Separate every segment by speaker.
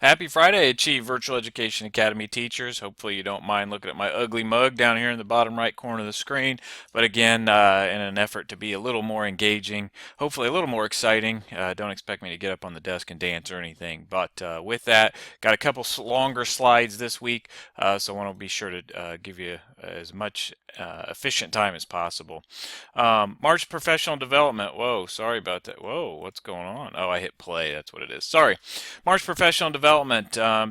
Speaker 1: Happy Friday, Achieve Virtual Education Academy teachers. Hopefully you don't mind looking at my ugly mug down here in the bottom right corner of the screen. But again, in an effort to be a little more engaging, hopefully a little more exciting, don't expect me to get up on the desk and dance or anything. But with that, got a couple longer slides this week, so I want to be sure to give you as much efficient time as possible. March Professional Development. Whoa, sorry about that. Whoa, what's going on? Oh, I hit play. That's what it is. Sorry. March Professional Development,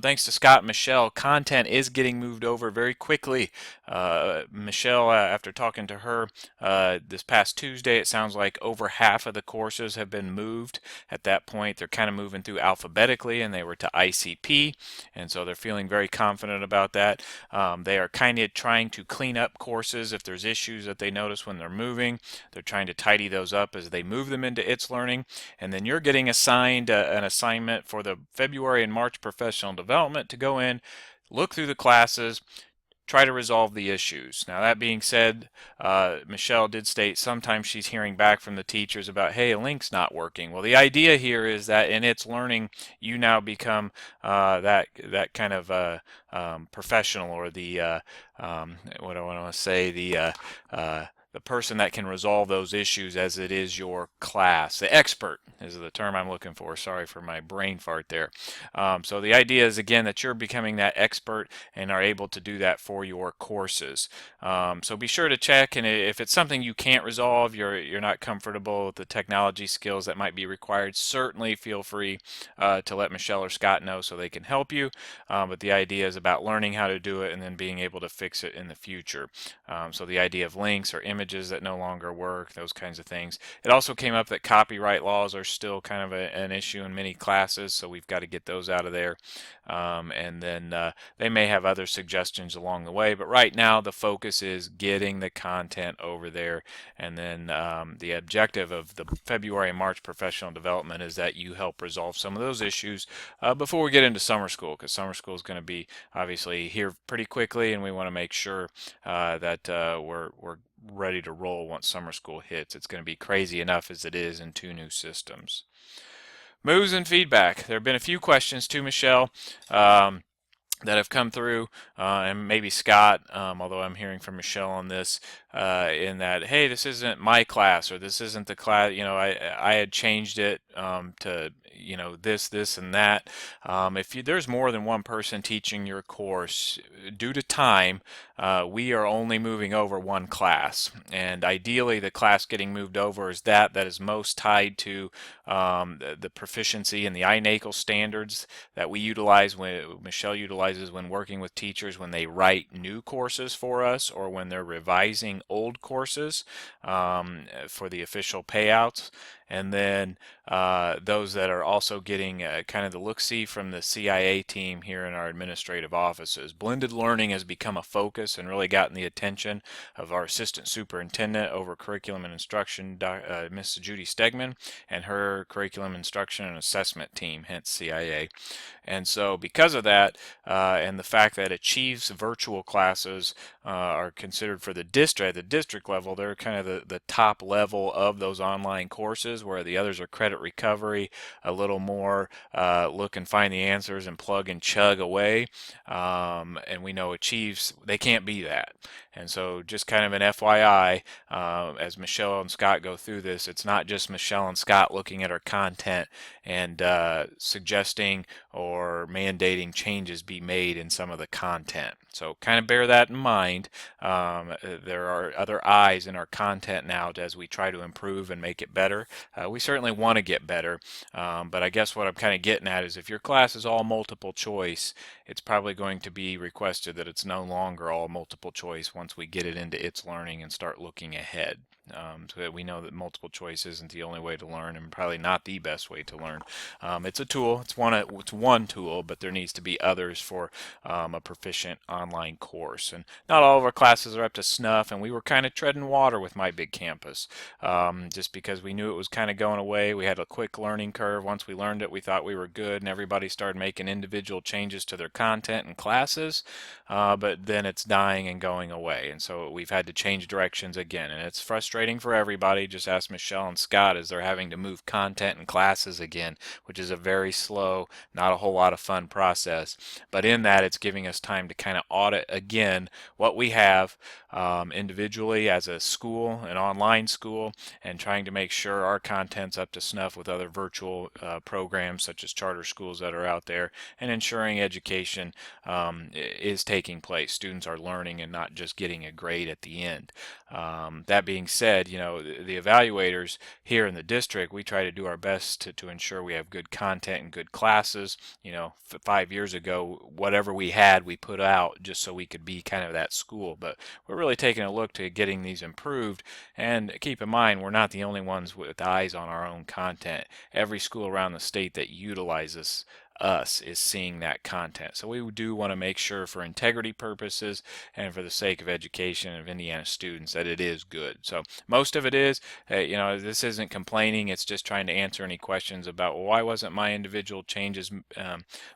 Speaker 1: thanks to Scott and Michelle, content is getting moved over very quickly. Michelle, after talking to her this past Tuesday, it sounds like over half of the courses have been moved. At that point, they're kind of moving through alphabetically, and they were to ICP, and so they're feeling very confident about that. They are kind of trying to clean up courses if there's issues that they notice when they're moving. They're trying to tidy those up as they move them into It's Learning, and then you're getting assigned an assignment for the February and March professional development to go in, look through the classes, try to resolve the issues. Now, that being said, Michelle did state sometimes she's hearing back from the teachers about, hey, a link's not working. Well, the idea here is that in It's Learning, you now become that kind of professional, or the what do I want to say, the person that can resolve those issues as it is your class. The expert is the term I'm looking for. Sorry for my brain fart there. So the idea is, again, that you're becoming that expert and are able to do that for your courses. So be sure to check, and if it's something you can't resolve, you're not comfortable with the technology skills that might be required, certainly feel free to let Michelle or Scott know so they can help you. But the idea is about learning how to do it and then being able to fix it in the future. So the idea of links or images that no longer work, those kinds of things. It also came up that copyright laws are still kind of an issue in many classes, so we've got to get those out of there. And then they may have other suggestions along the way, but right now the focus is getting the content over there. And then the objective of the February and March professional development is that you help resolve some of those issues before we get into summer school, because summer school is going to be obviously here pretty quickly, and we want to make sure that we're ready to roll once summer school hits. It's going to be crazy enough as it is in two new systems. Moves and feedback. There have been a few questions to Michelle. That have come through, and maybe Scott, although I'm hearing from Michelle on this, in that, hey, this isn't my class, or this isn't the class, I had changed it to, this, and that. If there's more than one person teaching your course, due to time, we are only moving over one class. And ideally, the class getting moved over is that is most tied to the proficiency in the iNACOL standards that we utilize, when Michelle utilizes when working with teachers when they write new courses for us, or when they're revising old courses for the official payouts. And then those that are also getting kind of the look-see from the CIA team here in our administrative offices. Blended learning has become a focus and really gotten the attention of our assistant superintendent over curriculum and instruction, Miss Judy Stegman, and her curriculum instruction and assessment team, hence CIA. And so because of that, and the fact that Achieve's virtual classes are considered for the district level, they're kind of the top level of those online courses, where the others are credit recovery, a little more look and find the answers and plug and chug away. And we know Achieve's, they can't be that. And so just kind of an FYI, as Michelle and Scott go through this, it's not just Michelle and Scott looking at our content and suggesting or mandating changes be made in some of the content. So kind of bear that in mind. There are other eyes in our content now as we try to improve and make it better. We certainly want to get better, but I guess what I'm kind of getting at is, if your class is all multiple choice, it's probably going to be requested that it's no longer all multiple choice once we get it into It's Learning and start looking ahead. So that we know that multiple choice isn't the only way to learn, and probably not the best way to learn. It's a tool. It's one tool, but there needs to be others for a proficient online course. And not all of our classes are up to snuff, and we were kind of treading water with My Big Campus, just because we knew it was kind of going away. We had a quick learning curve. Once we learned it, we thought we were good, and everybody started making individual changes to their content and classes, but then it's dying and going away. And so we've had to change directions again, and it's frustrating frustrating for everybody. Just ask Michelle and Scott as they're having to move content and classes again, which is a very slow, not a whole lot of fun process. But in that, it's giving us time to kind of audit again what we have individually as a school, an online school, and trying to make sure our content's up to snuff with other virtual programs such as charter schools that are out there, and ensuring education is taking place. Students are learning and not just getting a grade at the end. That being said, the evaluators here in the district, we try to do our best to ensure we have good content and good classes. 5 years ago, whatever we had, we put out just so we could be kind of that school. But we're really taking a look to getting these improved. And keep in mind, we're not the only ones with eyes on our own content. Every school around the state that utilizes us is seeing that content. So we do want to make sure, for integrity purposes and for the sake of education of Indiana students, that it is good. So most of it is, this isn't complaining, it's just trying to answer any questions about, well, why wasn't my individual changes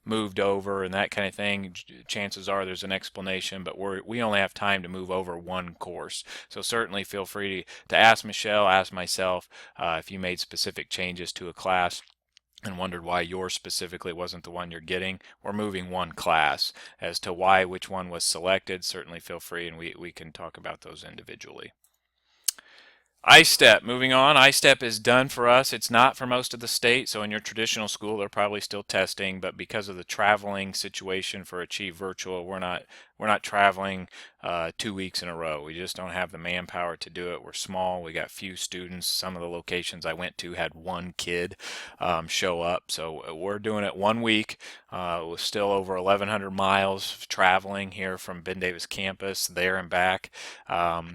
Speaker 1: moved over and that kind of thing. Chances are there's an explanation, but we only have time to move over one course. So certainly feel free to ask Michelle, ask myself if you made specific changes to a class and wondered why yours specifically wasn't the one you're getting. We're moving one class. As to why which one was selected, certainly feel free, and we can talk about those individually. ISTEP, moving on. ISTEP is done for us. It's not for most of the state, so in your traditional school they're probably still testing, but because of the traveling situation for Achieve Virtual, we're not traveling 2 weeks in a row. We just don't have the manpower to do it. We're small. We got few students. Some of the locations I went to had one kid show up, so we're doing it 1 week. It was still over 1,100 miles of traveling here from Ben Davis campus there and back.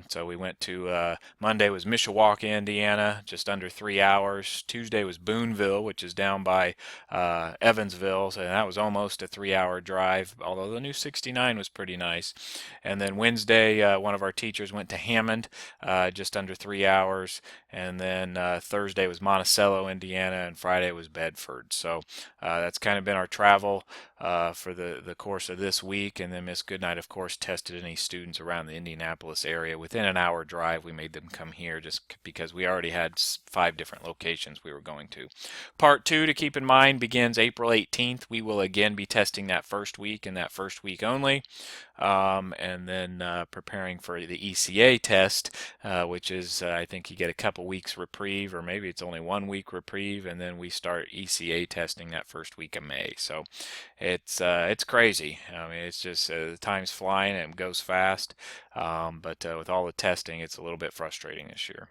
Speaker 1: So we went to Monday was Mishawaka, Indiana, just under 3 hours. Tuesday was Boonville, which is down by Evansville, and that was almost a 3-hour drive, although the new 69 was pretty nice. And then Wednesday, one of our teachers went to Hammond, just under 3 hours. And then Thursday was Monticello, Indiana, and Friday was Bedford. So that's kind of been our travel for the course of this week. And then Miss Goodnight, of course, tested any students around the Indianapolis area. Within an hour drive, we made them come here just because we already had 5 different locations we were going to. Part 2 to keep in mind begins April 18th. We will again be testing that first week and that first week only. And then preparing for the ECA test, which is I think you get a couple weeks reprieve, or maybe it's only 1 week reprieve, and then we start ECA testing that first week of May. So it's crazy. I mean, it's just the time's flying and it goes fast, but with all the testing, it's a little bit frustrating this year.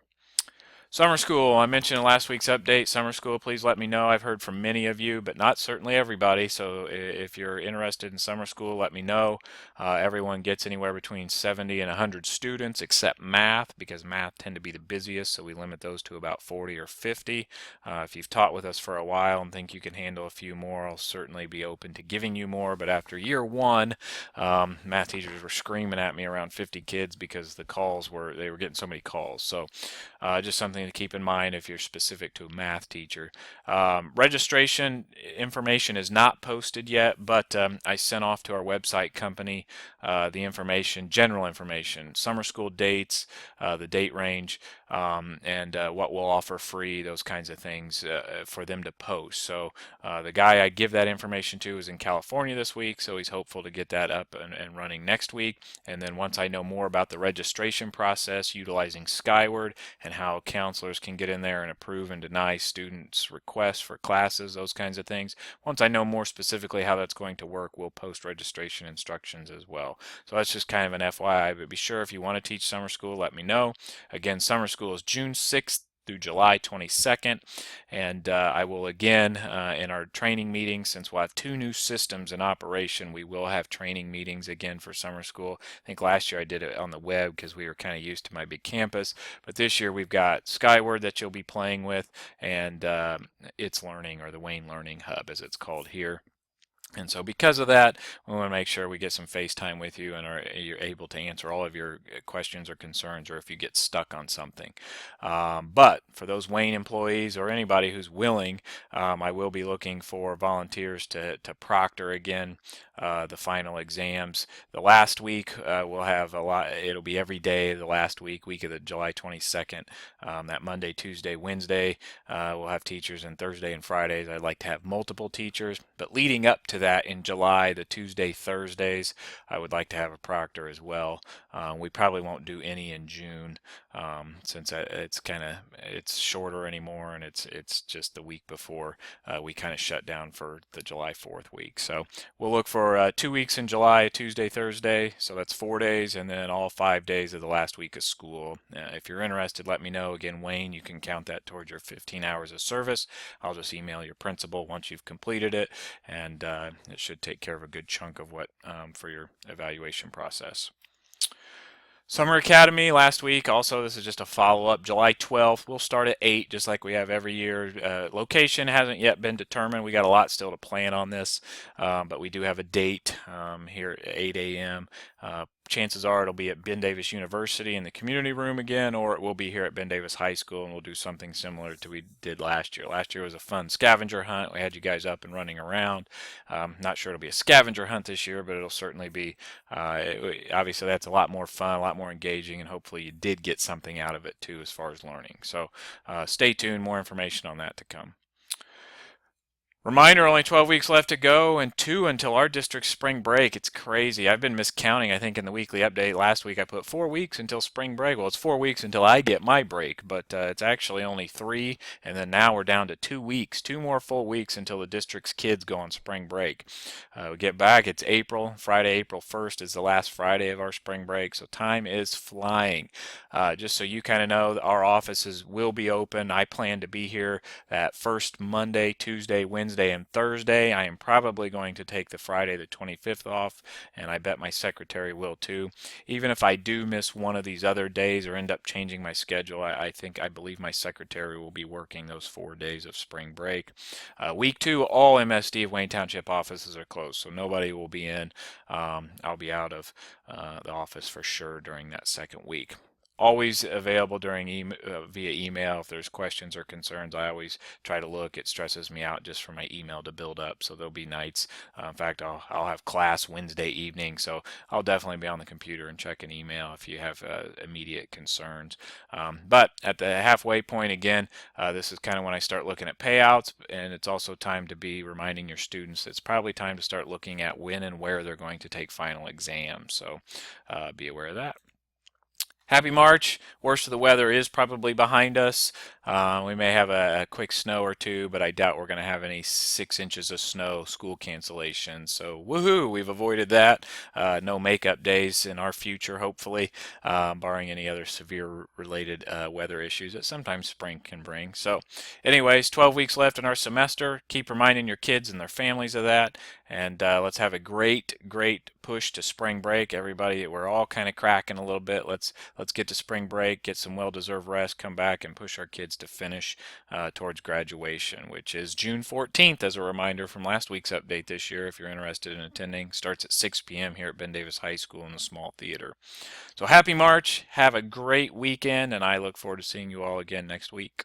Speaker 1: Summer school, I mentioned in last week's update. Summer school, please let me know. I've heard from many of you, but not certainly everybody. So if you're interested in summer school, let me know. Everyone gets anywhere between 70 and 100 students, except math, because math tend to be the busiest, so we limit those to about 40 or 50. If you've taught with us for a while and think you can handle a few more, I'll certainly be open to giving you more. But after year 1, math teachers were screaming at me around 50 kids because they were getting so many calls. So just something to keep in mind if you're specific to a math teacher. Registration information is not posted yet, but I sent off to our website company the information, general information, summer school dates, the date range, and what we'll offer free, those kinds of things for them to post. So the guy I give that information to is in California this week, so he's hopeful to get that up and running next week. And then once I know more about the registration process utilizing Skyward and how counselors can get in there and approve and deny students' requests for classes, those kinds of things. Once I know more specifically how that's going to work, we'll post registration instructions as well. So that's just kind of an FYI, but be sure if you want to teach summer school, let me know. Again, summer school is June 6th through July 22nd, and I will again in our training meetings, since we'll have 2 new systems in operation, we will have training meetings again for summer school. I think last year I did it on the web because we were kind of used to my big campus, but this year we've got Skyward that you'll be playing with, and It's Learning, or the Wayne Learning Hub as it's called here. And so because of that, we want to make sure we get some FaceTime with you and you're able to answer all of your questions or concerns, or if you get stuck on something. But for those Wayne employees or anybody who's willing, I will be looking for volunteers to proctor again the final exams. The last week we'll have a lot. It'll be every day. The last week of the July 22nd, that Monday, Tuesday, Wednesday, we'll have teachers, and Thursday and Fridays I'd like to have multiple teachers. But leading up to that in July, the Tuesday, Thursdays, I would like to have a proctor as well. We probably won't do any in June, since it's shorter anymore, and it's just the week before we kind of shut down for the July 4th week. So we'll look for 2 weeks in July, Tuesday, Thursday. So that's 4 days, and then all 5 days of the last week of school. If you're interested, let me know. Again, Wayne, you can count that towards your 15 hours of service. I'll just email your principal once you've completed it, and it should take care of a good chunk of what for your evaluation process. Summer Academy last week. Also, this is just a follow-up. July 12th, we'll start at 8, just like we have every year. Location hasn't yet been determined. We got a lot still to plan on this, but we do have a date here at 8 a.m. Chances are it'll be at Ben Davis University in the community room again, or it will be here at Ben Davis High School, and we'll do something similar to we did last year. Last year was a fun scavenger hunt. We had you guys up and running around. Not sure it'll be a scavenger hunt this year, but it'll certainly be, obviously that's a lot more fun, a lot more engaging, and hopefully you did get something out of it too as far as learning. So stay tuned, more information on that to come. Reminder, only 12 weeks left to go, and 2 until our district's spring break. It's crazy. I've been miscounting, I think, in the weekly update. Last week I put 4 weeks until spring break. Well, it's 4 weeks until I get my break, but it's actually only 3, and then now we're down to 2 weeks. 2 more full weeks until the district's kids go on spring break. We get back, it's April. Friday, April 1st is the last Friday of our spring break, so time is flying. Just so you kind of know, our offices will be open. I plan to be here that first Monday, Tuesday, Wednesday, and Thursday. I am probably going to take the Friday the 25th off, and I bet my secretary will too. Even if I do miss one of these other days or end up changing my schedule, I believe my secretary will be working those 4 days of spring break. Week 2, all MSD of Wayne Township offices are closed, so nobody will be in. I'll be out of the office for sure during that second week. Always available via email if there's questions or concerns. I always try to look. It stresses me out just for my email to build up, so there'll be nights. In fact, I'll have class Wednesday evening, so I'll definitely be on the computer and check an email if you have immediate concerns. But at the halfway point again, this is kind of when I start looking at payouts, and it's also time to be reminding your students it's probably time to start looking at when and where they're going to take final exams. So be aware of that. Happy March. Worst of the weather is probably behind us. We may have a quick snow or two, but I doubt we're going to have any 6 inches of snow, school cancellation. So woohoo, we've avoided that. No makeup days in our future, hopefully, barring any other severe related weather issues that sometimes spring can bring. So anyways, 12 weeks left in our semester. Keep reminding your kids and their families of that. And let's have a great push to spring break. Everybody, we're all kind of cracking a little bit. Let's get to spring break, get some well-deserved rest, come back and push our kids to finish towards graduation, which is June 14th, as a reminder from last week's update this year. If you're interested in attending, starts at 6 p.m. here at Ben Davis High School in the small theater. So happy March, have a great weekend, and I look forward to seeing you all again next week.